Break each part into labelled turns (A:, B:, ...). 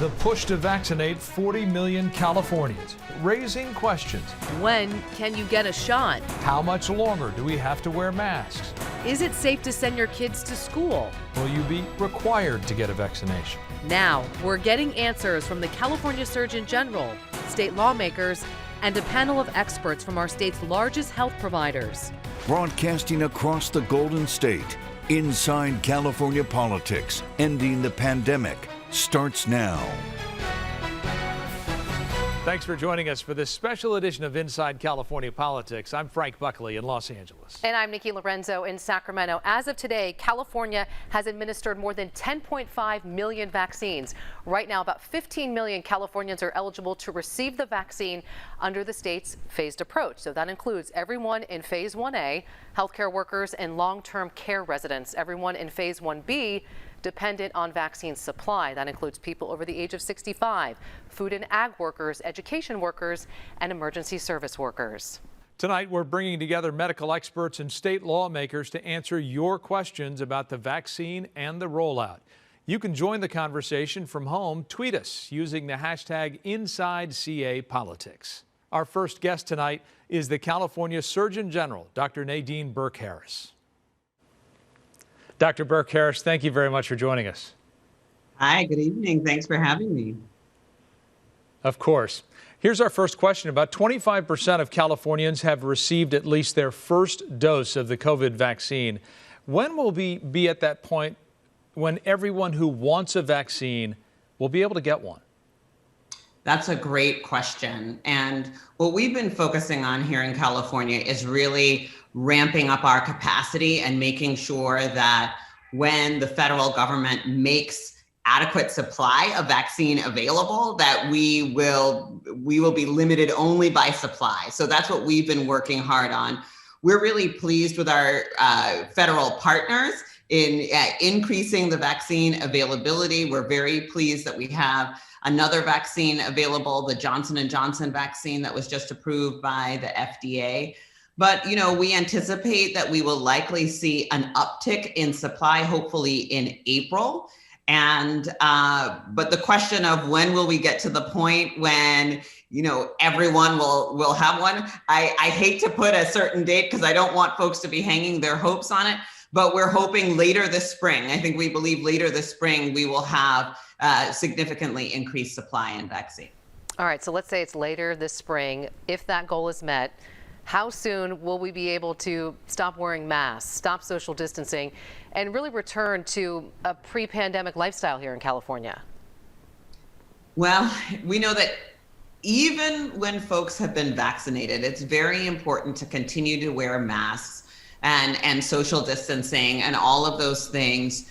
A: The push to vaccinate 40 million Californians, raising questions.
B: When can you get a shot?
A: How much longer do we have to wear masks?
B: Is it safe to send your kids to school?
A: Will you be required to get a vaccination?
B: Now, we're getting answers from the California Surgeon General, state lawmakers, and a panel of experts from our state's largest health providers.
C: Broadcasting across the Golden State, inside California politics, ending the pandemic, starts now.
A: Thanks for joining us for this special edition of Inside California Politics. I'm Frank Buckley in Los Angeles.
D: And I'm Nikki Lorenzo in Sacramento. As of today, California has administered more than 10.5 million vaccines. Right now, about 15 million Californians are eligible to receive the vaccine under the state's phased approach. So that includes everyone in Phase 1A, healthcare workers and long-term care residents. Everyone in Phase 1B, dependent on vaccine supply. That includes people over the age of 65, food and ag workers, education workers, and emergency service workers.
A: Tonight, we're bringing together medical experts and state lawmakers to answer your questions about the vaccine and the rollout. You can join the conversation from home. Tweet us using the hashtag InsideCAPolitics. Our first guest tonight is the California Surgeon General, Dr. Nadine Burke-Harris. Dr. Burke-Harris, thank you very much for joining us.
E: Hi, good evening. Thanks for having me.
A: Of course. Here's our first question. About 25% of Californians have received at least their first dose of the COVID vaccine. When will we be at that point when everyone who wants a vaccine will be able to get one?
E: That's a great question. And what we've been focusing on here in California is really ramping up our capacity and making sure that when the federal government makes adequate supply of vaccine available, that we will be limited only by supply. So that's what we've been working hard on. We're really pleased with our federal partners in increasing the vaccine availability. We're very pleased that we have another vaccine available, the Johnson & Johnson vaccine that was just approved by the FDA. But, we anticipate that we will likely see an uptick in supply, hopefully in April. And, but the question of when will we get to the point when, everyone will have one, I hate to put a certain date because I don't want folks to be hanging their hopes on it, but we're hoping later this spring. I think we believe later this spring, we will have significantly increased supply in vaccine.
D: All right, so let's say it's later this spring. If that goal is met, how soon will we be able to stop wearing masks, stop social distancing, and really return to a pre-pandemic lifestyle here in California?
E: Well, we know that even when folks have been vaccinated, it's very important to continue to wear masks and social distancing and all of those things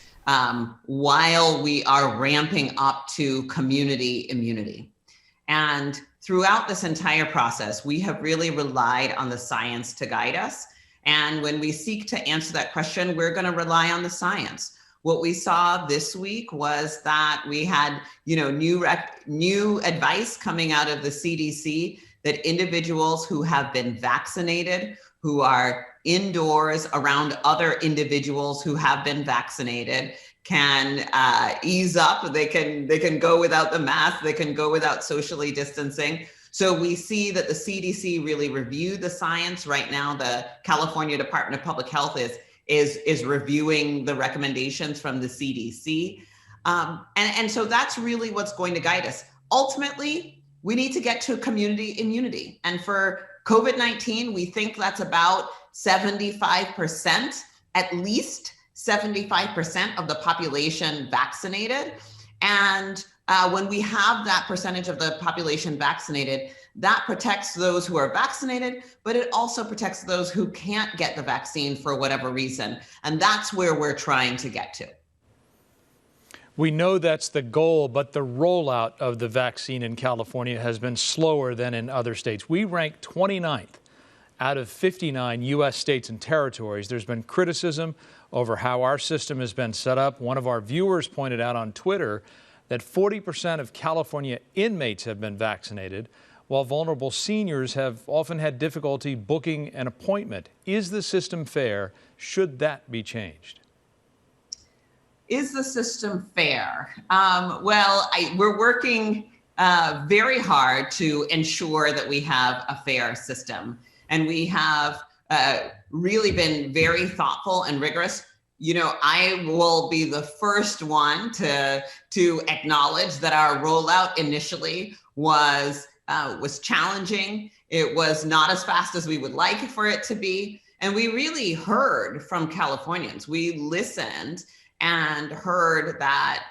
E: while we are ramping up to community immunity. And throughout this entire process, we have really relied on the science to guide us. And when we seek to answer that question, we're going to rely on the science. What we saw this week was that we had, new advice coming out of the CDC that individuals who have been vaccinated, who are indoors around other individuals who have been vaccinated, can ease up. They can go without the mask. They can go without socially distancing. So we see that the CDC really reviewed the science. Right now, the California Department of Public Health is reviewing the recommendations from the CDC. And so that's really what's going to guide us. Ultimately, we need to get to community immunity. And for COVID-19, we think that's about 75%, at least 75% of the population vaccinated. And when we have that percentage of the population vaccinated, that protects those who are vaccinated, but it also protects those who can't get the vaccine for whatever reason. And that's where we're trying to get to.
A: We know that's the goal, but the rollout of the vaccine in California has been slower than in other states. We rank 29th out of 59 U.S. states and territories. There's been criticism over how our system has been set up. One of our viewers pointed out on Twitter that 40% of California inmates have been vaccinated, while vulnerable seniors have often had difficulty booking an appointment. Is the system fair? Should that be changed?
E: is the system fair? We're working very hard to ensure that we have a fair system. And we have really been very thoughtful and rigorous. You know, I will be the first one to acknowledge that our rollout initially was challenging. It was not as fast as we would like for it to be. And we really heard from Californians. We listened and heard that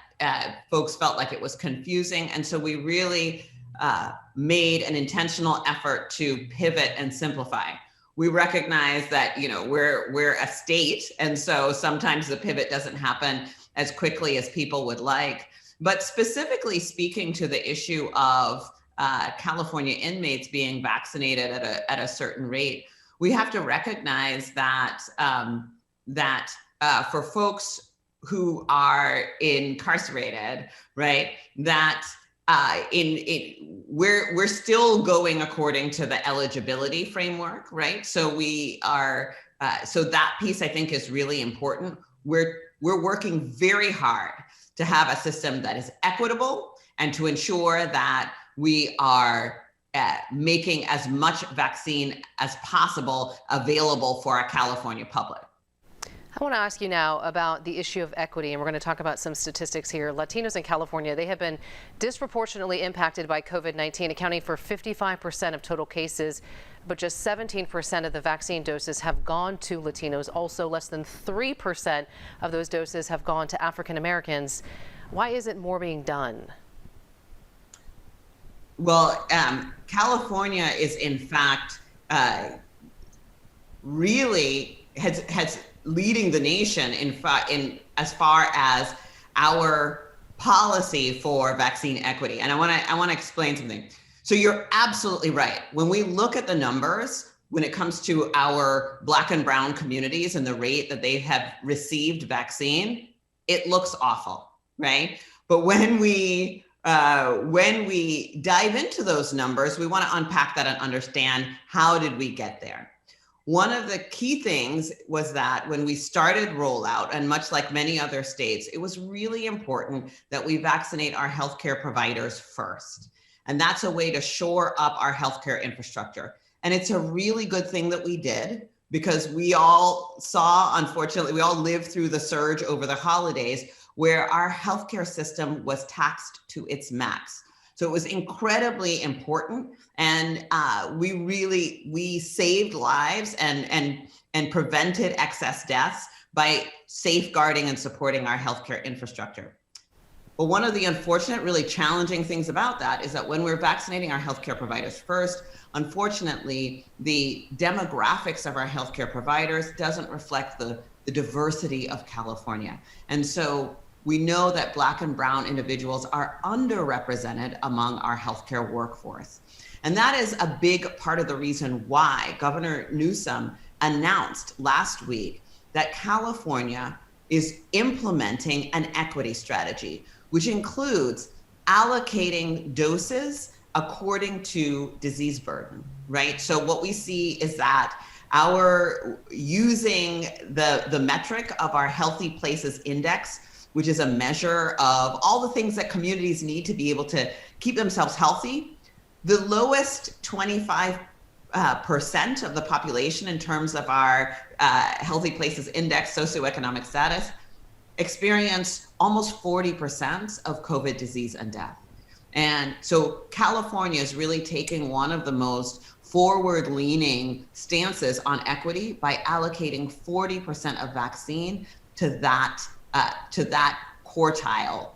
E: folks felt like it was confusing. And so we really made an intentional effort to pivot and simplify. We recognize that, you know, we're a state, and so sometimes the pivot doesn't happen as quickly as people would like. But specifically speaking to the issue of California inmates being vaccinated at a certain rate, we have to recognize that for folks who are incarcerated, right, that we're still going according to the eligibility framework, right? So we are, so that piece I think is really important. We're working very hard to have a system that is equitable and to ensure that we are making as much vaccine as possible available for our California public.
D: I want to ask you now about the issue of equity, and we're going to talk about some statistics here. Latinos in California, they have been disproportionately impacted by COVID-19, accounting for 55% of total cases, but just 17% of the vaccine doses have gone to Latinos. Also, less than 3% of those doses have gone to African Americans. Why isn't more being done?
E: Well, California is in fact really has leading the nation in as far as our policy for vaccine equity. And I want to explain something. So you're absolutely right. When we look at the numbers, when it comes to our Black and brown communities and the rate that they have received vaccine, it looks awful, right? But when we dive into those numbers, we want to unpack that and understand how did we get there. One of the key things was that when we started rollout, and much like many other states, it was really important that we vaccinate our healthcare providers first. And that's a way to shore up our healthcare infrastructure. And it's a really good thing that we did, because we all saw, unfortunately, we all lived through the surge over the holidays where our healthcare system was taxed to its max. So it was incredibly important, and we saved lives and prevented excess deaths by safeguarding and supporting our healthcare infrastructure. But one of the unfortunate, really challenging things about that is that when we're vaccinating our healthcare providers first, unfortunately, the demographics of our healthcare providers doesn't reflect the diversity of California. And so we know that Black and brown individuals are underrepresented among our healthcare workforce. And that is a big part of the reason why Governor Newsom announced last week that California is implementing an equity strategy, which includes allocating doses according to disease burden, right? So what we see is that our using the metric of our Healthy Places Index, which is a measure of all the things that communities need to be able to keep themselves healthy. The lowest 25% of the population in terms of our Healthy Places Index socioeconomic status experience almost 40% of COVID disease and death. And so California is really taking one of the most forward-leaning stances on equity by allocating 40% of vaccine to that quartile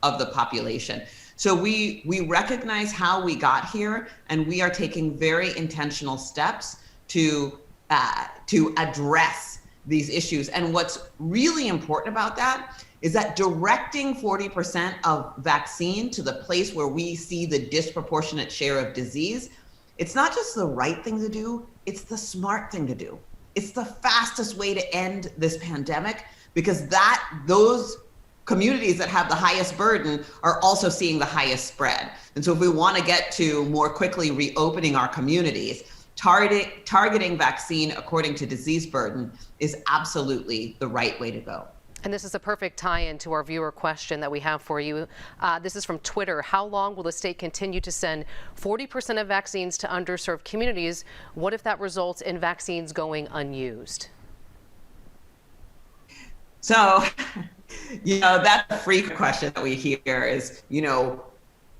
E: of the population. So we recognize how we got here, and we are taking very intentional steps to address these issues. And what's really important about that is that directing 40% of vaccine to the place where we see the disproportionate share of disease, it's not just the right thing to do, it's the smart thing to do. It's the fastest way to end this pandemic, because those communities that have the highest burden are also seeing the highest spread. And so if we want to get to more quickly reopening our communities, targeting vaccine according to disease burden is absolutely the right way to go.
D: And this is a perfect tie-in to our viewer question that we have for you. This is from Twitter. How long will the state continue to send 40% of vaccines to underserved communities? What if that results in vaccines going unused?
E: So, that's a freak question that we hear is,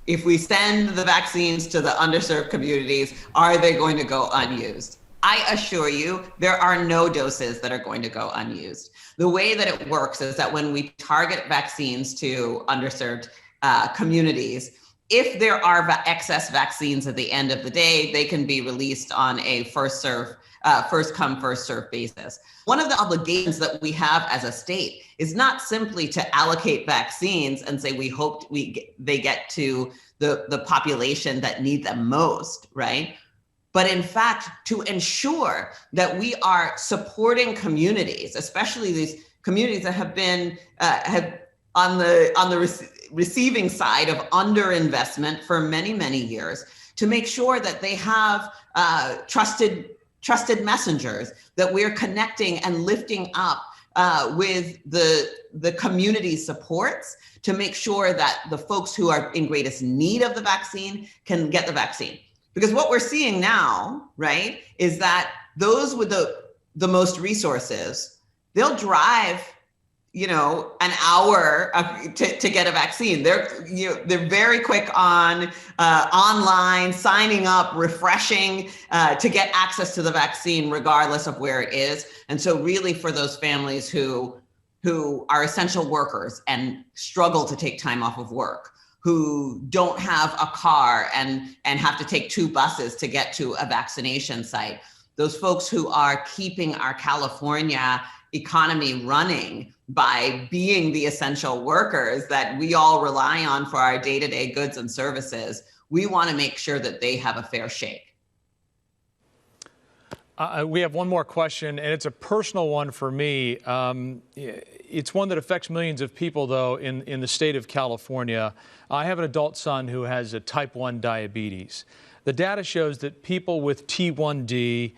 E: if we send the vaccines to the underserved communities, are they going to go unused? I assure you, there are no doses that are going to go unused. The way that it works is that when we target vaccines to underserved communities, if there are excess vaccines at the end of the day, they can be released on a first come, first serve basis. One of the obligations that we have as a state is not simply to allocate vaccines and say we hope they get to the population that need them most, right? But in fact, to ensure that we are supporting communities, especially these communities that have been on the receiving side of underinvestment for many, many years, to make sure that they have trusted messengers, that we're connecting and lifting up with the community supports to make sure that the folks who are in greatest need of the vaccine can get the vaccine. Because what we're seeing now, right, is that those with the most resources, they'll drive, an hour to get a vaccine. They're very quick on online, signing up, refreshing to get access to the vaccine, regardless of where it is. And so really for those families who are essential workers and struggle to take time off of work, who don't have a car and have to take 2 buses to get to a vaccination site, those folks who are keeping our California economy running by being the essential workers that we all rely on for our day-to-day goods and services, we want to make sure that they have a fair shake.
A: We have one more question, and it's a personal one for me. It's one that affects millions of people, though, in the state of California. I have an adult son who has a type 1 diabetes. The data shows that people with T1D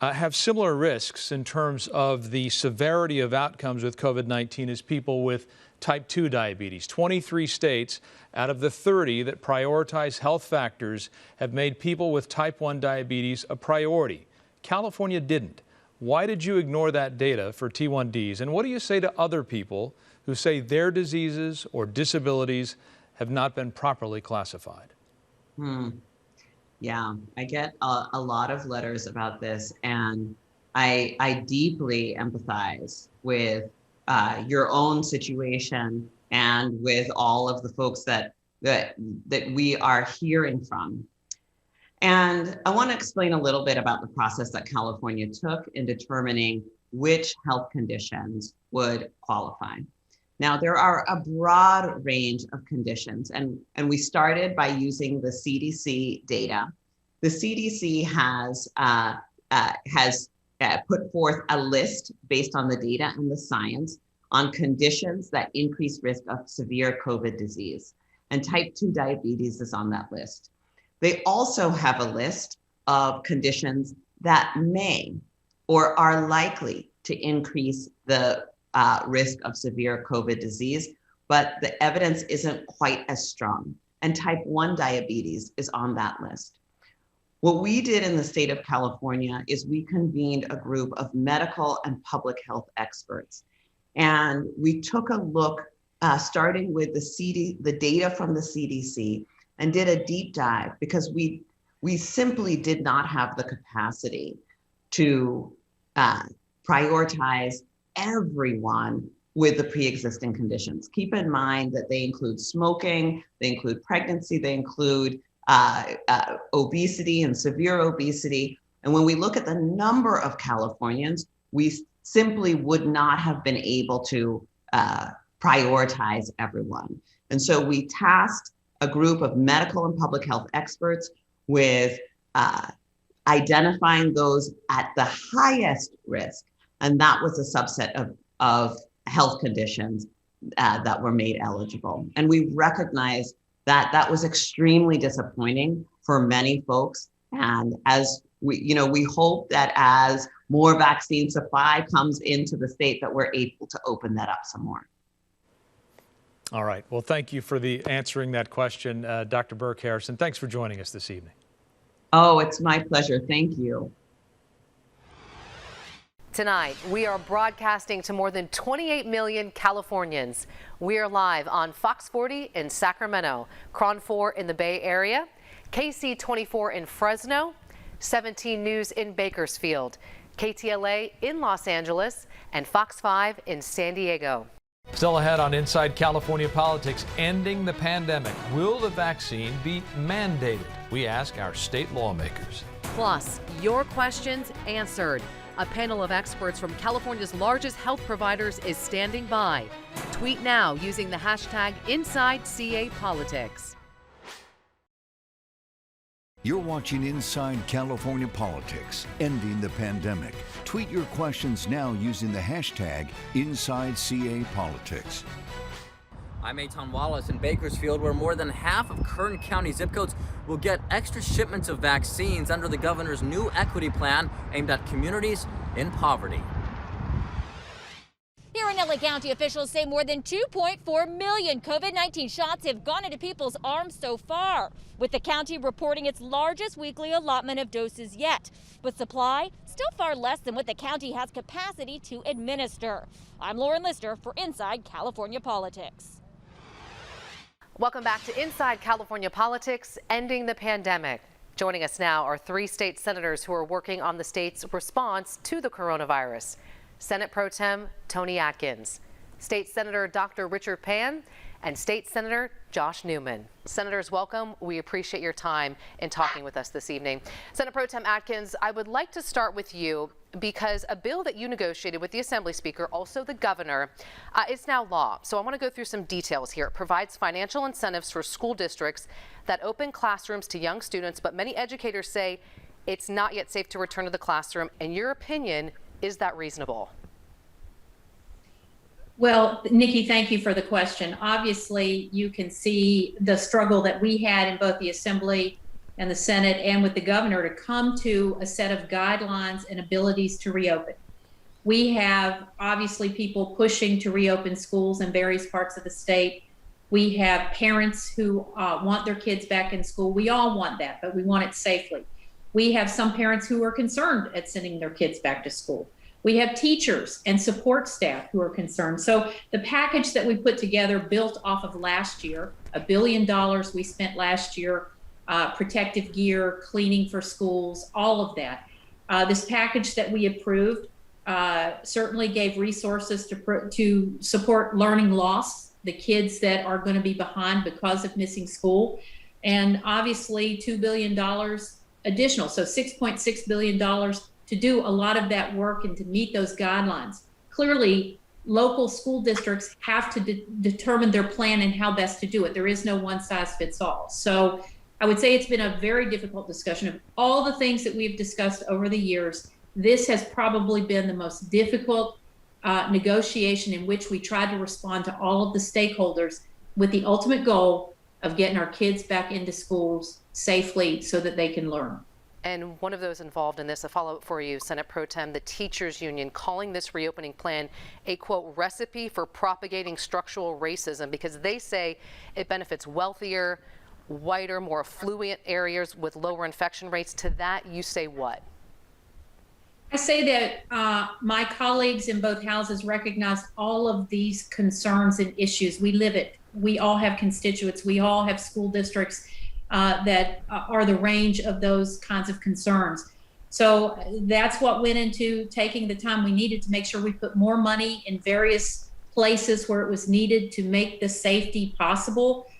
A: have similar risks in terms of the severity of outcomes with COVID-19 as people with type 2 diabetes. 23 states out of the 30 that prioritize health factors have made people with type 1 diabetes a priority. California didn't. Why did you ignore that data for T1Ds? And what do you say to other people who say their diseases or disabilities have not been properly classified?
E: Yeah, I get a lot of letters about this, and I deeply empathize with your own situation and with all of the folks that we are hearing from. And I want to explain a little bit about the process that California took in determining which health conditions would qualify. Now, there are a broad range of conditions, and we started by using the CDC data. The CDC has put forth a list based on the data and the science on conditions that increase risk of severe COVID disease, and type 2 diabetes is on that list. They also have a list of conditions that may or are likely to increase the risk of severe COVID disease, but the evidence isn't quite as strong. And type 1 diabetes is on that list. What we did in the state of California is we convened a group of medical and public health experts. And we took a look, starting with the data from the CDC, and did a deep dive because we simply did not have the capacity to prioritize everyone with the pre-existing conditions. Keep in mind that they include smoking, they include pregnancy, they include obesity and severe obesity. And when we look at the number of Californians, we simply would not have been able to prioritize everyone. And so we tasked a group of medical and public health experts with identifying those at the highest risk. And that was a subset of health conditions that were made eligible. And we recognized that was extremely disappointing for many folks. And as we hope that as more vaccine supply comes into the state, that we're able to open that up some more.
A: All right. Well, thank you for answering that question, Dr. Burke Harrison. Thanks for joining us this evening.
E: Oh, it's my pleasure. Thank you.
D: Tonight, we are broadcasting to more than 28 million Californians. We are live on Fox 40 in Sacramento, Cron 4 in the Bay Area, KC 24 in Fresno, 17 News in Bakersfield, KTLA in Los Angeles, and Fox 5 in San Diego.
A: Still ahead on Inside California Politics, ending the pandemic. Will the vaccine be mandated? We ask our state lawmakers.
B: Plus, your questions answered. A panel of experts from California's largest health providers is standing by. Tweet now using the hashtag InsideCAPolitics.
C: You're watching Inside California Politics, ending the pandemic. Tweet your questions now using the hashtag InsideCAPolitics.
F: I'm Eitan Wallace in Bakersfield, where more than half of Kern County zip codes will get extra shipments of vaccines under the governor's new equity plan aimed at communities in poverty.
G: Here in LA County, officials say more than 2.4 million COVID-19 shots have gone into people's arms so far, with the county reporting its largest weekly allotment of doses yet. But supply still far less than what the county has capacity to administer. I'm Lauren Lister for Inside California Politics.
D: Welcome back to Inside California Politics, ending the pandemic. Joining us now are 3 state senators who are working on the state's response to the coronavirus. Senate Pro Tem Tony Atkins, State Senator Dr. Richard Pan, and State Senator Josh Newman. Senators, welcome. We appreciate your time in talking with us this evening. Senate Pro Tem Atkins, I would like to start with you because a bill that you negotiated with the Assembly Speaker, also the governor, is now law. So I want to go through some details here. It provides financial incentives for school districts that open classrooms to young students, but many educators say it's not yet safe to return to the classroom. In your opinion, is that reasonable?
H: Well, Nikki, thank you for the question. Obviously, you can see the struggle that we had in both the Assembly and the Senate and with the governor to come to a set of guidelines and abilities to reopen. We have obviously people pushing to reopen schools in various parts of the state. We have parents who want their kids back in school. We all want that, but we want it safely. We have some parents who are concerned at sending their kids back to school. We have teachers and support staff who are concerned. So the package that we put together built off of last year, $1 billion we spent last year, protective gear, cleaning for schools, all of that. This package that we approved certainly gave resources to support learning loss, the kids that are going to be behind because of missing school, and obviously $2 billion additional, so $6.6 billion to do a lot of that work and to meet those guidelines. Clearly, local school districts have to determine their plan and how best to do it. There is no one size fits all. So I would say it's been a very difficult discussion. Of all the things that we've discussed over the years, this has probably been the most difficult negotiation in which we tried to respond to all of the stakeholders with the ultimate goal of getting our kids back into schools safely so that they can learn.
D: And one of those involved in this, a follow-up for you, Senate Pro Tem, the Teachers Union, calling this reopening plan a, quote, recipe for propagating structural racism, because they say it benefits wealthier, whiter, more affluent areas with lower infection rates. To that, you say what?
H: I say that my colleagues in both houses recognize all of these concerns and issues. We live it. We all have constituents. We all have school districts that are the range of those kinds of concerns. So that's what went into taking the time we needed to make sure we put more money in various places where it was needed to make the safety possible.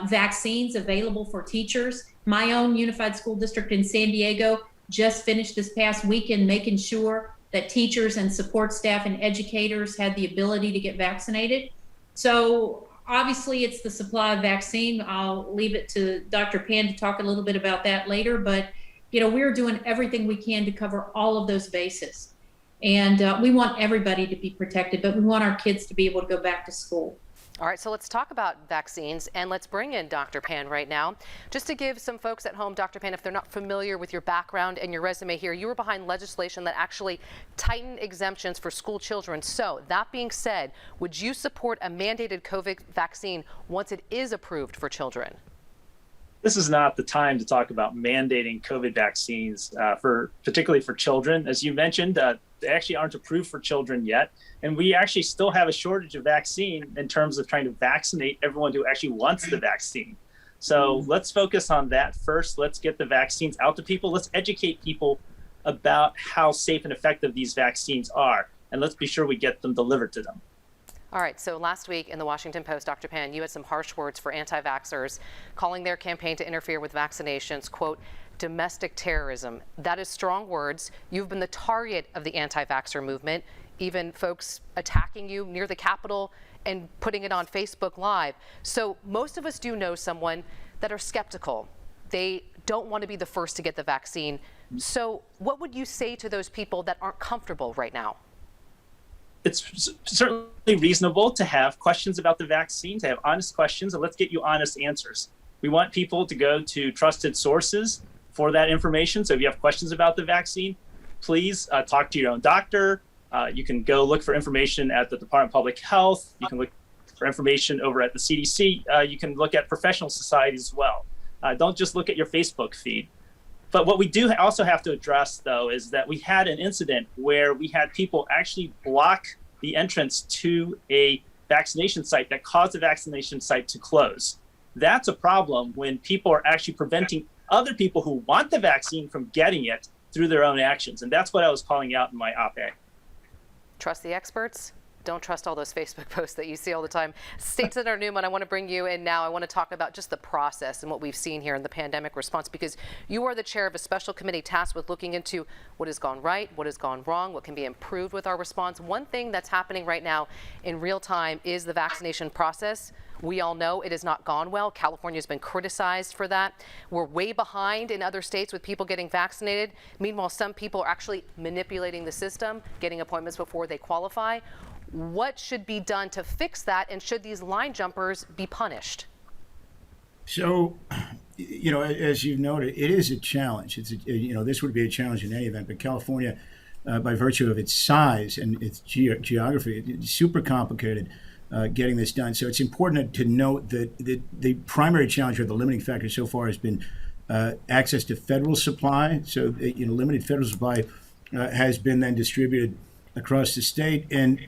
H: Vaccines available for teachers. My own unified school district in San Diego just finished this past weekend making sure that teachers and support staff and educators had the ability to get vaccinated. So obviously, it's the supply of vaccine. I'll leave it to Dr. Pan to talk a little bit about that later. But, you know, we're doing everything we can to cover all of those bases. And we want everybody to be protected, but we want our kids to be able to go back to school.
D: All right, so let's talk about vaccines, and let's bring in Dr. Pan right now. Just to give some folks at home, Dr. Pan, if they're not familiar with your background and your resume here, you were behind legislation that actually tightened exemptions for school children. So that being said, would you support a mandated COVID vaccine once it is approved for children?
I: This is not the time to talk about mandating COVID vaccines, particularly for children. As you mentioned, they actually aren't approved for children yet. And we actually still have a shortage of vaccine in terms of trying to vaccinate everyone who actually wants the vaccine. So let's focus on that first. Let's get the vaccines out to people. Let's educate people about how safe and effective these vaccines are. And let's be sure we get them delivered to them.
D: All right, so last week in the Washington Post, Dr. Pan, you had some harsh words for anti-vaxxers, calling their campaign to interfere with vaccinations, quote, domestic terrorism. That is strong words. You've been the target of the anti-vaxxer movement, even folks attacking you near the Capitol and putting it on Facebook Live. So most of us do know someone that are skeptical. They don't want to be the first to get the vaccine. So what would you say to those people that aren't comfortable right now?
I: It's certainly reasonable to have questions about the vaccine, to have honest questions, and let's get you honest answers. We want people to go to trusted sources for that information. So if you have questions about the vaccine, please talk to your own doctor. You can go look for information at the Department of Public Health. You can look for information over at the CDC. You can look at professional societies as well. Don't just look at your Facebook feed. But what we do also have to address, though, is that we had an incident where we had people actually block the entrance to a vaccination site that caused the vaccination site to close. That's a problem when people are actually preventing other people who want the vaccine from getting it through their own actions. And that's what I was calling out in my op-ed.
D: Trust the experts. Don't trust all those Facebook posts that you see all the time. State Senator Newman, I want to bring you in now. I want to talk about just the process and what we've seen here in the pandemic response, because you are the chair of a special committee tasked with looking into what has gone right, what has gone wrong, what can be improved with our response. One thing that's happening right now in real time is the vaccination process. We all know it has not gone well. California has been criticized for that. We're way behind in other states with people getting vaccinated. Meanwhile, some people are actually manipulating the system, getting appointments before they qualify. What should be done to fix that, and should these line jumpers be punished?
J: So, as you noted, it is a challenge. This would be a challenge in any event, but California, by virtue of its size and its geography, it's super complicated getting this done. So it's important to note that the primary challenge or the limiting factor so far has been access to federal supply. So, limited federal supply has been then distributed across the state, and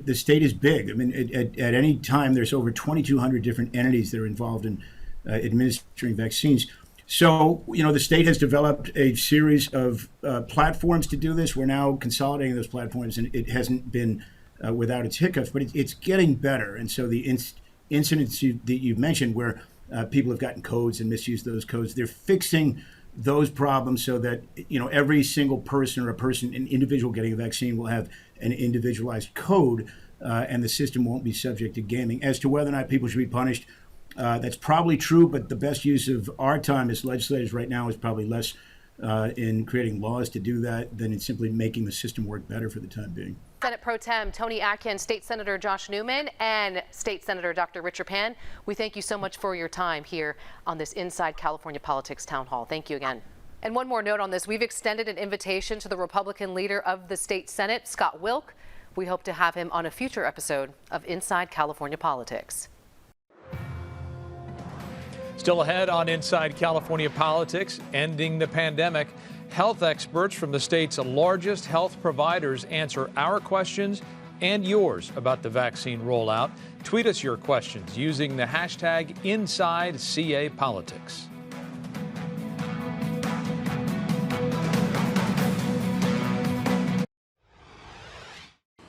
J: the state is big. I mean, at any time, there's over 2,200 different entities that are involved in administering vaccines. So, the state has developed a series of platforms to do this. We're now consolidating those platforms, and it hasn't been without its hiccups, but it's getting better. And so the incidents that you've mentioned where people have gotten codes and misused those codes, they're fixing those problems so that every single person or an individual getting a vaccine will have an individualized code, and the system won't be subject to gaming. As to whether or not people should be punished, that's probably true, but the best use of our time as legislators right now is probably less in creating laws to do that than in simply making the system work better for the time being.
D: Senate Pro Tem Tony Atkins, State Senator Josh Newman, and State Senator Dr. Richard Pan, we thank you so much for your time here on this Inside California Politics Town Hall. Thank you again. And one more note on this, we've extended an invitation to the Republican leader of the state Senate, Scott Wilk. We hope to have him on a future episode of Inside California Politics.
A: Still ahead on Inside California Politics, ending the pandemic. Health experts from the state's largest health providers answer our questions and yours about the vaccine rollout. Tweet us your questions using the hashtag InsideCAPolitics.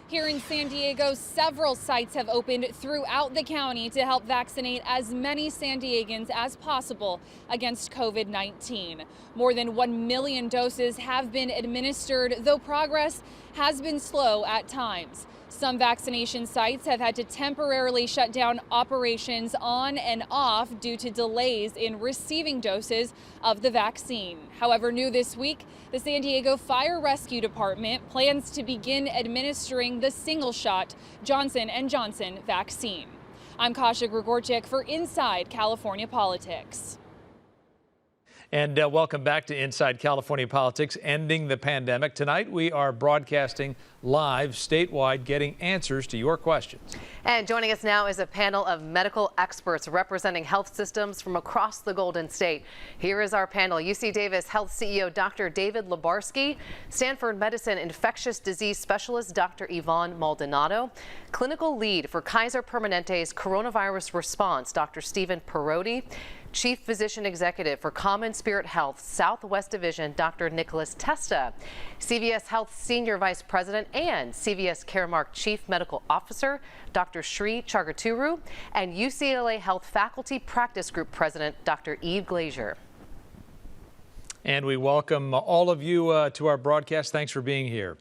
K: Here in San Diego, several sites have opened throughout the county to help vaccinate as many San Diegans as possible against COVID-19. More than 1 million doses have been administered, though progress has been slow at times. Some vaccination sites have had to temporarily shut down operations on and off due to delays in receiving doses of the vaccine. However, new this week, the San Diego Fire Rescue Department plans to begin administering the single-shot Johnson & Johnson vaccine. I'm Kasia Grigorczyk for Inside California Politics.
A: And welcome back to Inside California Politics, ending the pandemic. Tonight we are broadcasting live statewide, getting answers to your questions.
D: And joining us now is a panel of medical experts representing health systems from across the Golden State. Here is our panel: UC Davis Health CEO Dr. David Lebarsky, Stanford Medicine Infectious Disease Specialist Dr. Yvonne Maldonado, Clinical Lead for Kaiser Permanente's Coronavirus Response Dr. Stephen Perotti, Chief Physician Executive for Common Spirit Health Southwest Division, Dr. Nicholas Testa, CVS Health Senior Vice President and CVS Caremark Chief Medical Officer, Dr. Sri Chagaturu, and UCLA Health Faculty Practice Group President, Dr. Eve Glazier.
A: And we welcome all of you to our broadcast. Thanks for being here.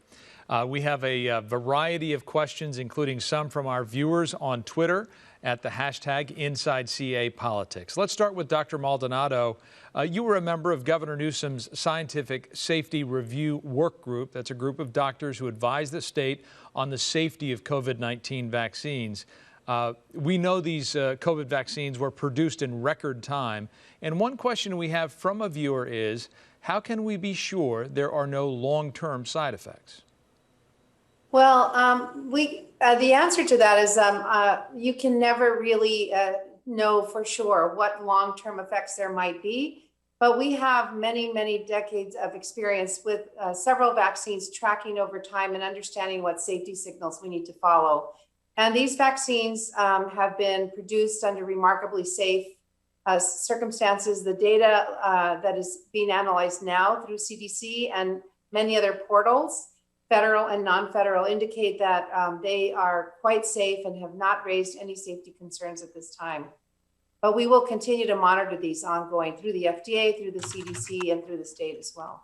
A: We have a variety of questions, including some from our viewers on Twitter at the hashtag InsideCAPolitics. Let's start with Dr. Maldonado. You were a member of Governor Newsom's Scientific Safety Review Work Group. That's a group of doctors who advise the state on the safety of COVID-19 vaccines. We know these COVID vaccines were produced in record time. And one question we have from a viewer is, how can we be sure there are no long-term side effects?
L: Well, the answer to that is you can never really know for sure what long-term effects there might be, but we have many, many decades of experience with several vaccines tracking over time and understanding what safety signals we need to follow. And these vaccines have been produced under remarkably safe circumstances. The data that is being analyzed now through CDC and many other portals, federal and non-federal, indicate that they are quite safe and have not raised any safety concerns at this time. But we will continue to monitor these ongoing through the FDA, through the CDC, and through the state as well.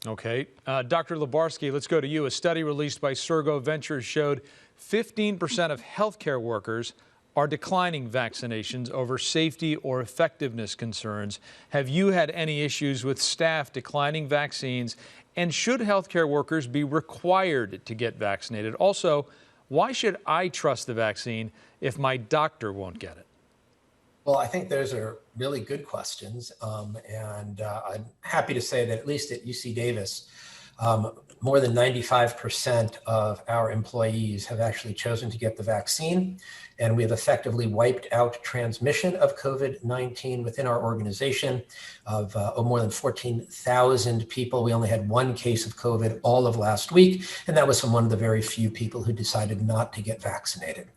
A: Okay. Dr. Lebarsky, let's go to you. A study released by Sergo Ventures showed 15% of healthcare workers are declining vaccinations over safety or effectiveness concerns. Have you had any issues with staff declining vaccines? And should healthcare workers be required to get vaccinated? Also, why should I trust the vaccine if my doctor won't get it?
M: Well, I think those are really good questions. And I'm happy to say that at least at UC Davis, more than 95% of our employees have actually chosen to get the vaccine. And we have effectively wiped out transmission of COVID-19 within our organization of more than 14,000 people. We only had one case of COVID all of last week, and that was from one of the very few people who decided not to get vaccinated.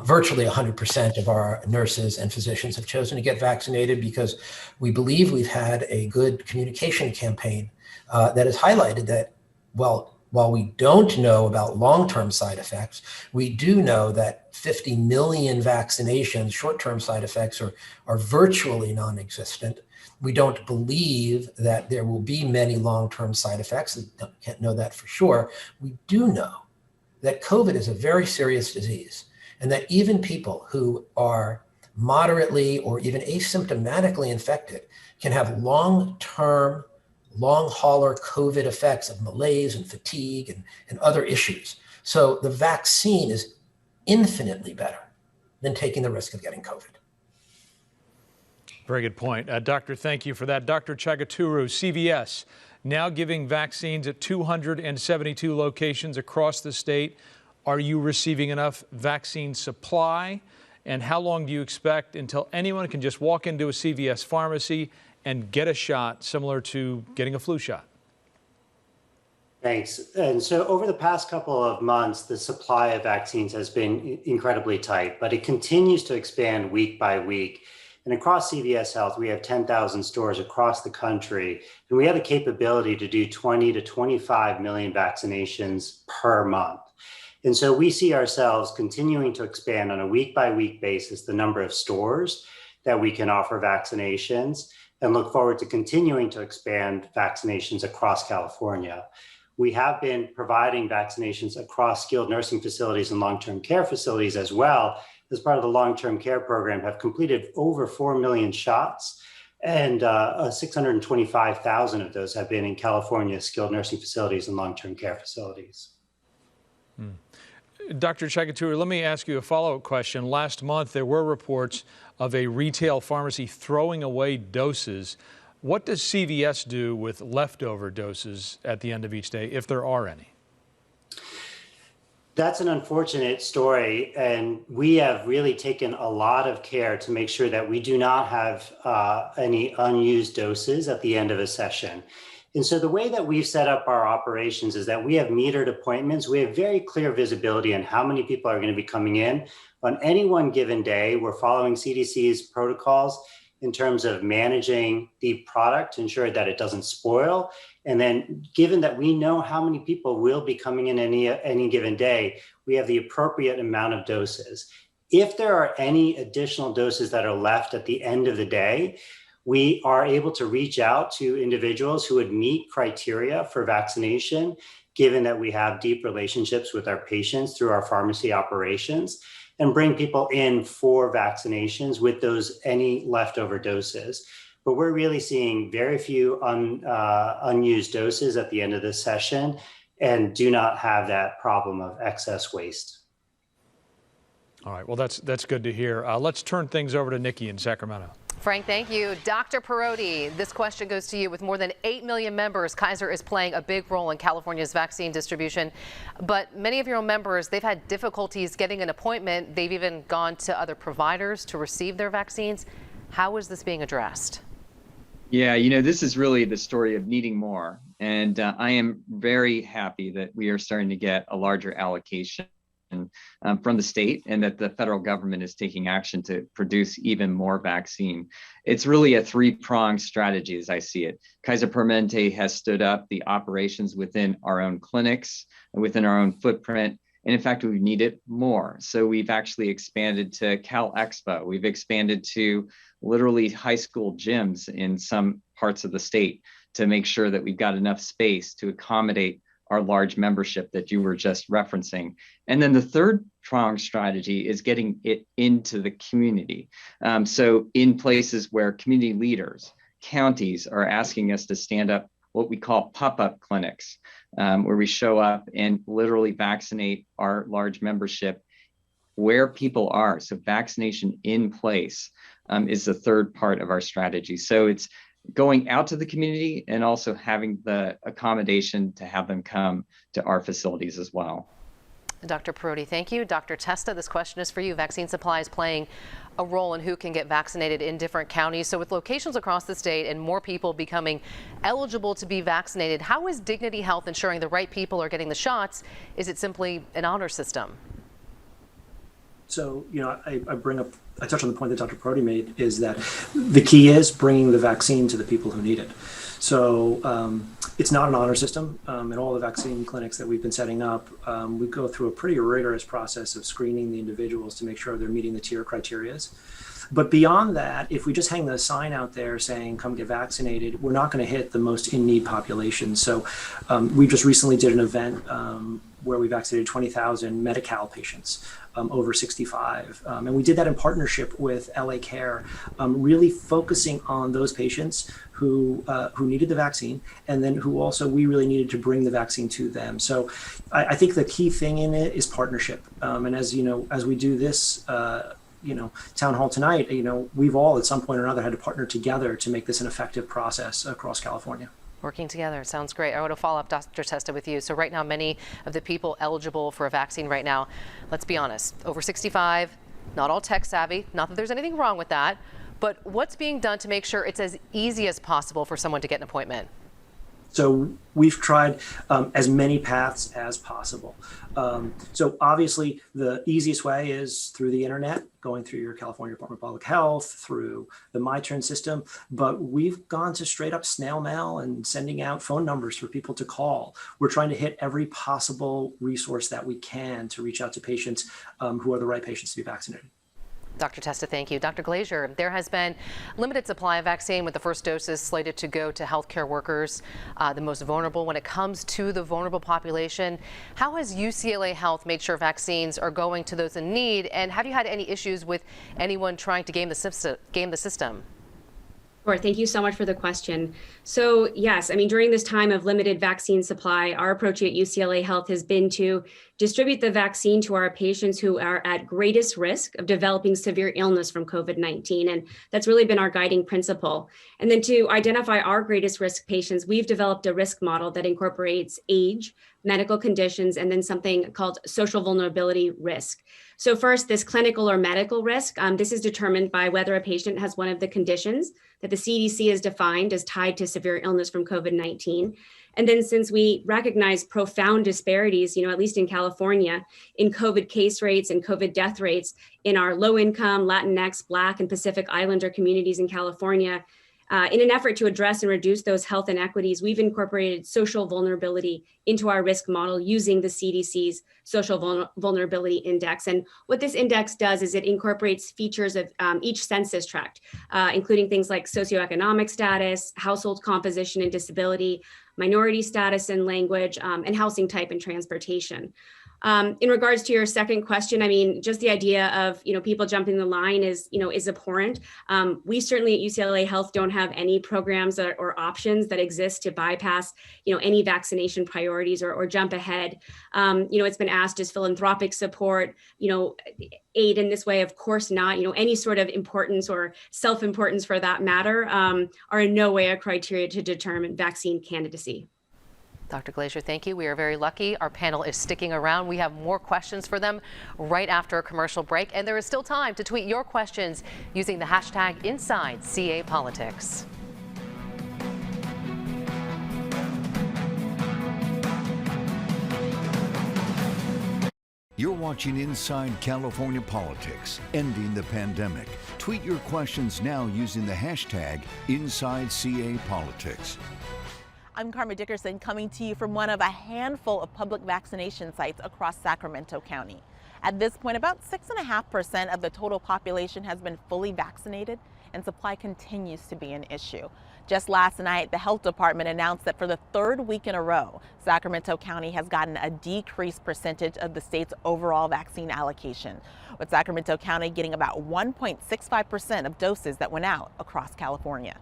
M: Virtually 100% of our nurses and physicians have chosen to get vaccinated because we believe we've had a good communication campaign that has highlighted that, well, while we don't know about long-term side effects, we do know that 50 million vaccinations, short-term side effects are virtually non-existent. We don't believe that there will be many long-term side effects. We can't know that for sure. We do know that COVID is a very serious disease, and that even people who are moderately or even asymptomatically infected can have long-term, long hauler COVID effects of malaise and fatigue and other issues. So the vaccine is infinitely better than taking the risk of getting COVID.
A: Very good point. Doctor, thank you for that. Dr. Chagaturu, CVS, now giving vaccines at 272 locations across the state. Are you receiving enough vaccine supply? And how long do you expect until anyone can just walk into a CVS pharmacy and get a shot similar to getting a flu shot?
N: Thanks. And so over the past couple of months, the supply of vaccines has been incredibly tight, but it continues to expand week by week. And across CVS Health, we have 10,000 stores across the country, and we have the capability to do 20 to 25 million vaccinations per month. And so we see ourselves continuing to expand on a week by week basis the number of stores that we can offer vaccinations, and look forward to continuing to expand vaccinations across California. We have been providing vaccinations across skilled nursing facilities and long-term care facilities as well. As part of the long-term care program, have completed over 4 million shots, and 625,000 of those have been in California skilled nursing facilities and long-term care facilities.
A: Dr. Chakaturi, let me ask you a follow-up question. Last month, there were reports of a retail pharmacy throwing away doses. What does CVS do with leftover doses at the end of each day, if there are any?
N: That's an unfortunate story, and we have really taken a lot of care to make sure that we do not have any unused doses at the end of a session. And so the way that we've set up our operations is that we have metered appointments. We have very clear visibility on how many people are going to be coming in. On any one given day, we're following CDC's protocols in terms of managing the product to ensure that it doesn't spoil. And then given that we know how many people will be coming in any given day, we have the appropriate amount of doses. If there are any additional doses that are left at the end of the day, we are able to reach out to individuals who would meet criteria for vaccination, given that we have deep relationships with our patients through our pharmacy operations, and bring people in for vaccinations with those any leftover doses. But we're really seeing very few unused doses at the end of this session and do not have that problem of excess waste.
A: All right, well, that's good to hear. Let's turn things over to Nikki in Sacramento.
D: Frank, thank you. Dr. Perotti, this question goes to you. With more than 8 million members, Kaiser is playing a big role in California's vaccine distribution. But many of your own members, they've had difficulties getting an appointment. They've even gone to other providers to receive their vaccines. How is this being addressed?
O: Yeah, this is really the story of needing more. And I am very happy that we are starting to get a larger allocation from the state, and that the federal government is taking action to produce even more vaccine. It's really a three-pronged strategy as I see it. Kaiser Permanente has stood up the operations within our own clinics and within our own footprint. And in fact, we need it more. So we've actually expanded to Cal Expo. We've expanded to literally high school gyms in some parts of the state to make sure that we've got enough space to accommodate our large membership that you were just referencing. And then the third pronged strategy is getting it into the community. So in places where community leaders, counties are asking us to stand up what we call pop-up clinics, where we show up and literally vaccinate our large membership where people are. So vaccination in place is the third part of our strategy. So it's going out to the community and also having the accommodation to have them come to our facilities as well.
D: Dr. Perotti, thank you. Dr. Testa, this question is for you. Vaccine supply is playing a role in who can get vaccinated in different counties. So with locations across the state and more people becoming eligible to be vaccinated, how is Dignity Health ensuring the right people are getting the shots? Is it simply an honor system?
P: So, I touch on the point that Dr. Perotti made, is that the key is bringing the vaccine to the people who need it. So it's not an honor system. In all the vaccine clinics that we've been setting up, we go through a pretty rigorous process of screening the individuals to make sure they're meeting the tier criteria. But beyond that, if we just hang the sign out there saying, come get vaccinated, we're not going to hit the most in-need population. So we just recently did an event where we vaccinated 20,000 Medi-Cal patients over 65. And we did that in partnership with LA Care, really focusing on those patients who needed the vaccine, and then who also we really needed to bring the vaccine to them. So I think the key thing in it is partnership. And as you know, as we do this, town hall tonight, we've all at some point or another had to partner together to make this an effective process across California.
D: Working together. Sounds great. I want to follow up, Dr. Testa, with you. So right now, many of the people eligible for a vaccine right now, let's be honest, over 65, not all tech savvy, not that there's anything wrong with that, but what's being done to make sure it's as easy as possible for someone to get an appointment?
P: So we've tried as many paths as possible. So obviously the easiest way is through the internet, going through your California Department of Public Health, through the MyTurn system, but we've gone to straight up snail mail and sending out phone numbers for people to call. We're trying to hit every possible resource that we can to reach out to patients who are the right patients to be vaccinated.
D: Dr. Testa, thank you. Dr. Glazier, there has been limited supply of vaccine, with the first doses slated to go to healthcare workers, the most vulnerable. When it comes to the vulnerable population, how has UCLA Health made sure vaccines are going to those in need? And have you had any issues with anyone trying to game the system?
Q: Sure. Thank you so much for the question. So yes, I mean, during this time of limited vaccine supply, our approach at UCLA Health has been to distribute the vaccine to our patients who are at greatest risk of developing severe illness from COVID-19. And that's really been our guiding principle. And then to identify our greatest risk patients, we've developed a risk model that incorporates age, medical conditions, and then something called social vulnerability risk. So first, this clinical or medical risk, this is determined by whether a patient has one of the conditions that the CDC has defined as tied to severe illness from COVID-19. And then since we recognize profound disparities, at least in California, in COVID case rates and COVID death rates in our low income, Latinx, Black, and Pacific Islander communities in California, in an effort to address and reduce those health inequities, we've incorporated social vulnerability into our risk model using the CDC's social vulnerability index. And what this index does is it incorporates features of each census tract, including things like socioeconomic status, household composition and disability, minority status and language, and housing type and transportation. In regards to your second question, I mean, just the idea of, people jumping the line is abhorrent. We certainly at UCLA Health don't have any programs or options that exist to bypass, any vaccination priorities or jump ahead. It's been asked, does philanthropic support, aid in this way? Of course not. Any sort of importance or self-importance for that matter are in no way a criteria to determine vaccine candidacy.
D: Dr. Glaser, thank you. We are very lucky. Our panel is sticking around. We have more questions for them right after a commercial break. And there is still time to tweet your questions using the hashtag InsideCAPolitics.
C: You're watching Inside California Politics, Ending the Pandemic. Tweet your questions now using the hashtag InsideCAPolitics.
R: I'm Karma Dickerson, coming to you from one of a handful of public vaccination sites across Sacramento County. At this point, about 6.5% of the total population has been fully vaccinated, and supply continues to be an issue. Just last night, the health department announced that for the third week in a row, Sacramento County has gotten a decreased percentage of the state's overall vaccine allocation, with Sacramento County getting about 1.65% of doses that went out across California.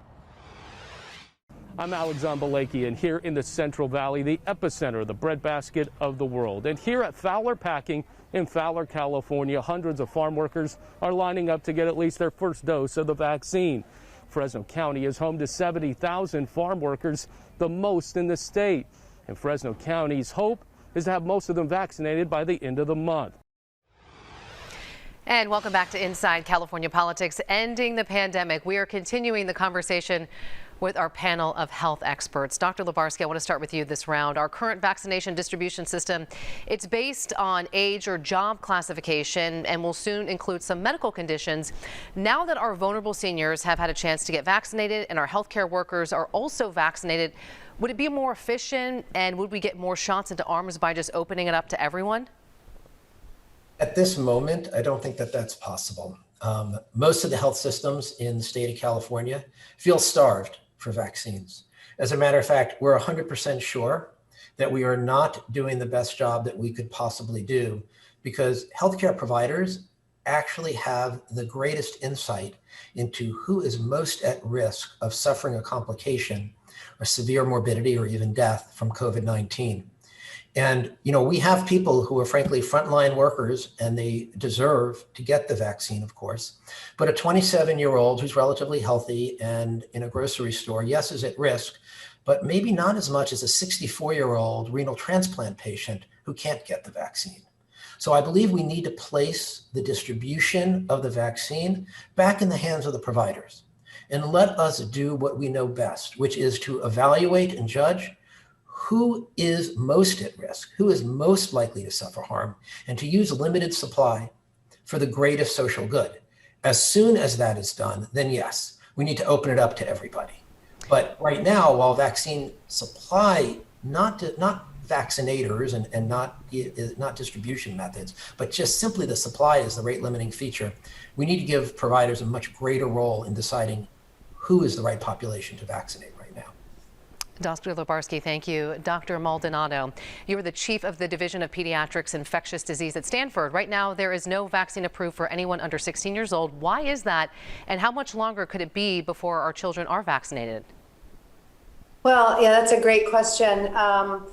S: I'm Alexander Balaki, and here in the Central Valley, the epicenter of the breadbasket of the world. And here at Fowler Packing in Fowler, California, hundreds of farm workers are lining up to get at least their first dose of the vaccine. Fresno County is home to 70,000 farm workers, the most in the state. And Fresno County's hope is to have most of them vaccinated by the end of the month.
D: And welcome back to Inside California Politics, Ending the Pandemic. We are continuing the conversation with our panel of health experts. Dr. Lebarsky, I want to start with you this round. Our current vaccination distribution system, it's based on age or job classification and will soon include some medical conditions. Now that our vulnerable seniors have had a chance to get vaccinated and our healthcare workers are also vaccinated, would it be more efficient and would we get more shots into arms by just opening it up to everyone?
M: At this moment, I don't think that that's possible. Most of the health systems in the state of California feel starved for vaccines. As a matter of fact, we're 100% sure that we are not doing the best job that we could possibly do because healthcare providers actually have the greatest insight into who is most at risk of suffering a complication or severe morbidity or even death from COVID-19. And, we have people who are frankly frontline workers and they deserve to get the vaccine, of course. But a 27-year-old who's relatively healthy and in a grocery store, yes, is at risk, but maybe not as much as a 64-year-old renal transplant patient who can't get the vaccine. So I believe we need to place the distribution of the vaccine back in the hands of the providers and let us do what we know best, which is to evaluate and judge who is most at risk, who is most likely to suffer harm, and to use limited supply for the greatest social good. As soon as that is done, then yes, we need to open it up to everybody. But right now, while vaccine supply, not vaccinators and not distribution methods, but just simply the supply is the rate limiting feature, we need to give providers a much greater role in deciding who is the right population to vaccinate right now.
D: Dr. Lubarsky, thank you. Dr. Maldonado, you are the chief of the Division of Pediatrics Infectious Disease at Stanford. Right now, there is no vaccine approved for anyone under 16 years old. Why is that? And how much longer could it be before our children are vaccinated?
L: Well, yeah, that's a great question. I'm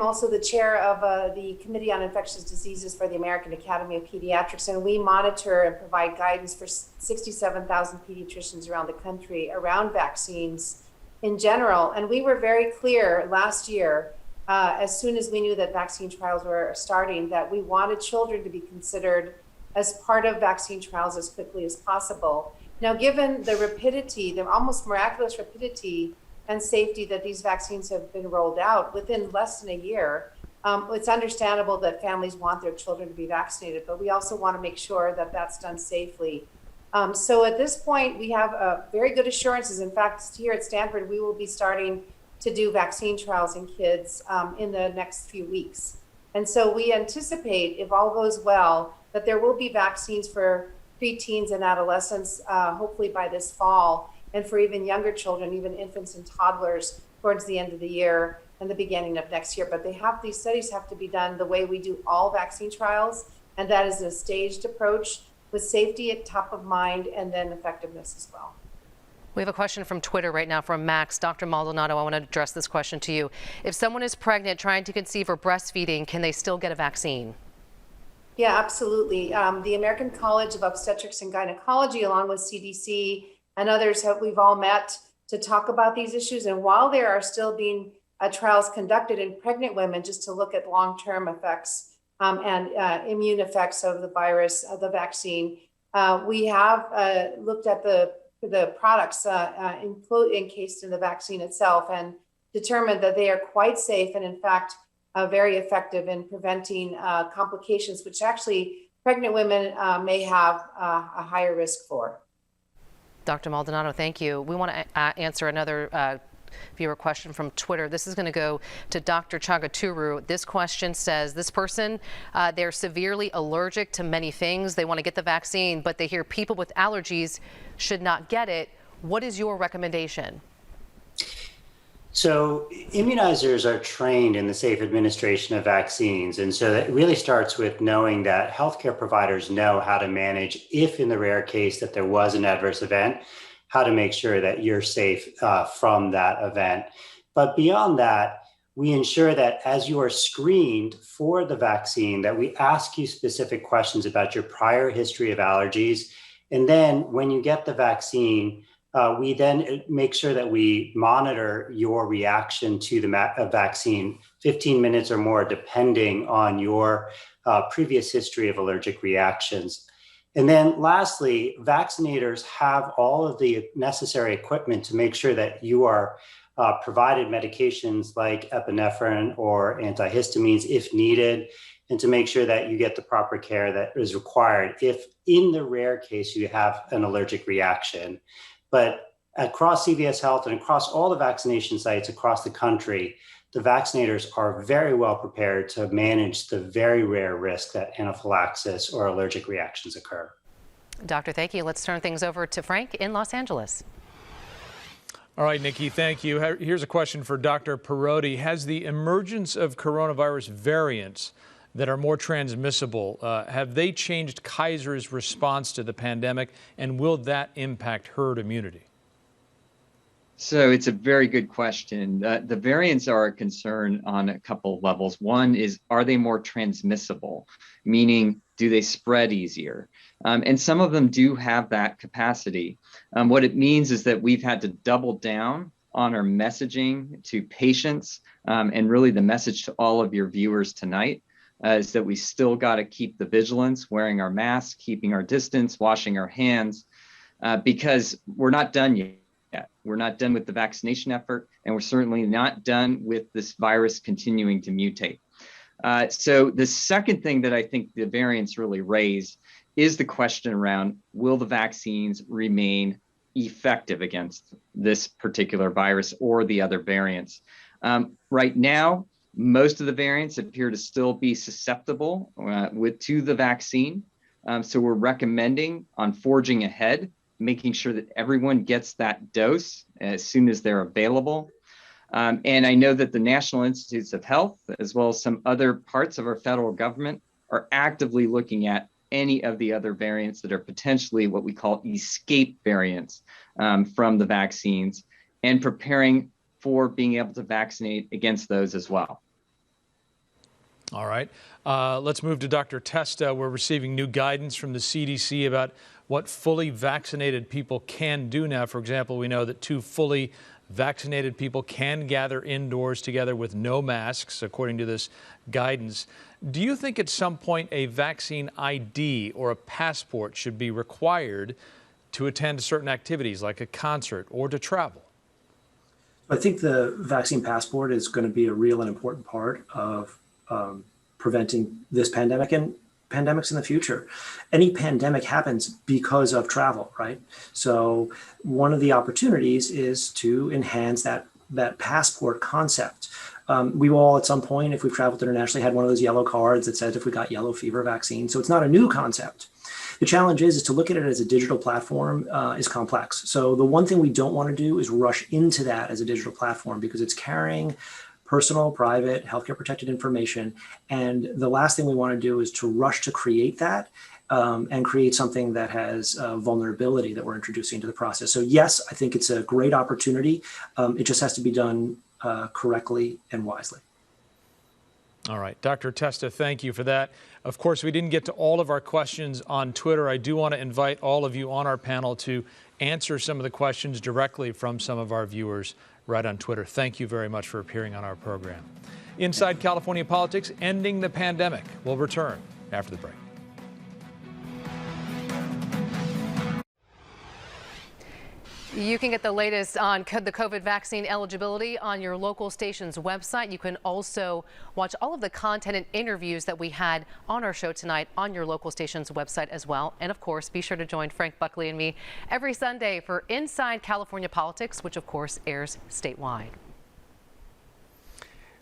L: also the chair of the Committee on Infectious Diseases for the American Academy of Pediatrics, and we monitor and provide guidance for 67,000 pediatricians around the country around vaccines in general. And we were very clear last year, as soon as we knew that vaccine trials were starting, that we wanted children to be considered as part of vaccine trials as quickly as possible. Now, given the rapidity, the almost miraculous rapidity and safety that these vaccines have been rolled out within less than a year, it's understandable that families want their children to be vaccinated, but we also want to make sure that that's done safely. So at this point, we have very good assurances. In fact, here at Stanford, we will be starting to do vaccine trials in kids in the next few weeks. And so we anticipate, if all goes well, that there will be vaccines for preteens and adolescents, hopefully by this fall, and for even younger children, even infants and toddlers, towards the end of the year and the beginning of next year. But these studies have to be done the way we do all vaccine trials, and that is a staged approach with safety at top of mind and then effectiveness as well.
D: We have a question from Twitter right now from Max. Dr. Maldonado, I want to address this question to you. If someone is pregnant, trying to conceive, or breastfeeding, can they still get a vaccine?
L: Yeah, absolutely. The American College of Obstetrics and Gynecology, along with CDC and others, we've all met to talk about these issues. And while there are still being trials conducted in pregnant women, just to look at long-term effects and immune effects of the virus, of the vaccine, we have looked at the products encased in the vaccine itself and determined that they are quite safe and, in fact, very effective in preventing complications, which actually pregnant women may have a higher risk for.
D: Dr. Maldonado, thank you. We want to answer another viewer question from Twitter. This is going to go to Dr. Chagaturu. This question says, this person, they're severely allergic to many things. They want to get the vaccine, but they hear people with allergies should not get it. What is your recommendation?
N: So immunizers are trained in the safe administration of vaccines. And so it really starts with knowing that healthcare providers know how to manage, if in the rare case that there was an adverse event, how to make sure that you're safe from that event. But beyond that, we ensure that as you are screened for the vaccine, that we ask you specific questions about your prior history of allergies. And then when you get the vaccine, we then make sure that we monitor your reaction to the vaccine 15 minutes or more, depending on your previous history of allergic reactions. And then lastly, vaccinators have all of the necessary equipment to make sure that you are provided medications like epinephrine or antihistamines if needed, and to make sure that you get the proper care that is required if in the rare case you have an allergic reaction. But across CVS Health and across all the vaccination sites across the country, the vaccinators are very well prepared to manage the very rare risk that anaphylaxis or allergic reactions occur.
D: Doctor, thank you. Let's turn things over to Frank in Los Angeles.
A: All right, Nikki, thank you. Here's a question for Dr. Perotti. Has the emergence of coronavirus variants that are more transmissible, have they changed Kaiser's response to the pandemic, and will that impact herd immunity?
O: So it's a very good question. The variants are a concern on a couple of levels. One is, are they more transmissible? Meaning, do they spread easier? And some of them do have that capacity. What it means is that we've had to double down on our messaging to patients, and really the message to all of your viewers tonight is that we still got to keep the vigilance, wearing our masks, keeping our distance, washing our hands, because we're not done yet. We're not done with the vaccination effort, and we're certainly not done with this virus continuing to mutate. So the second thing that I think the variants really raise is the question around, will the vaccines remain effective against this particular virus or the other variants? Right now, most of the variants appear to still be susceptible to the vaccine. So we're recommending on forging ahead, making sure that everyone gets that dose as soon as they're available. And I know that the National Institutes of Health, as well as some other parts of our federal government, are actively looking at any of the other variants that are potentially what we call escape variants from the vaccines, and preparing for being able to vaccinate against those as well.
A: All right. Let's move to Dr. Testa. We're receiving new guidance from the CDC about what fully vaccinated people can do now. For example, we know that 2 fully vaccinated people can gather indoors together with no masks, according to this guidance. Do you think at some point a vaccine ID or a passport should be required to attend certain activities like a concert or to travel?
P: I think the vaccine passport is going to be a real and important part of preventing this pandemic and pandemics in the future. Any pandemic happens because of travel, right? So one of the opportunities is to enhance that passport concept. We all at some point, if we've traveled internationally, had one of those yellow cards that said if we got yellow fever vaccine. So it's not a new concept. The challenge is to look at it as a digital platform is complex. So the one thing we don't want to do is rush into that as a digital platform, because it's carrying personal, private, healthcare protected information. And the last thing we want to do is to rush to create that and create something that has vulnerability that we're introducing into the process. So yes, I think it's a great opportunity. It just has to be done correctly and wisely.
A: All right. Dr. Testa, thank you for that. Of course, we didn't get to all of our questions on Twitter. I do want to invite all of you on our panel to answer some of the questions directly from some of our viewers right on Twitter. Thank you very much for appearing on our program. Inside California Politics, ending the pandemic. We'll return after the break.
D: You can get the latest on the COVID vaccine eligibility on your local station's website. You can also watch all of the content and interviews that we had on our show tonight on your local station's website as well. And of course, be sure to join Frank Buckley and me every Sunday for Inside California Politics, which of course airs statewide.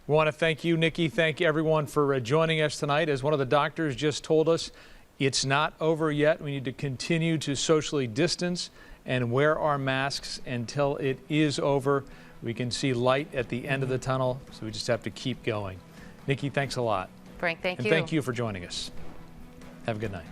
A: We want to thank you, Nikki. Thank everyone for joining us tonight. As one of the doctors just told us, it's not over yet. We need to continue to socially distance and wear our masks until it is over. We can see light at the end of the tunnel, so we just have to keep going. Nikki, thanks a lot.
D: Frank, thank you.
A: And thank you for joining us. Have a good night.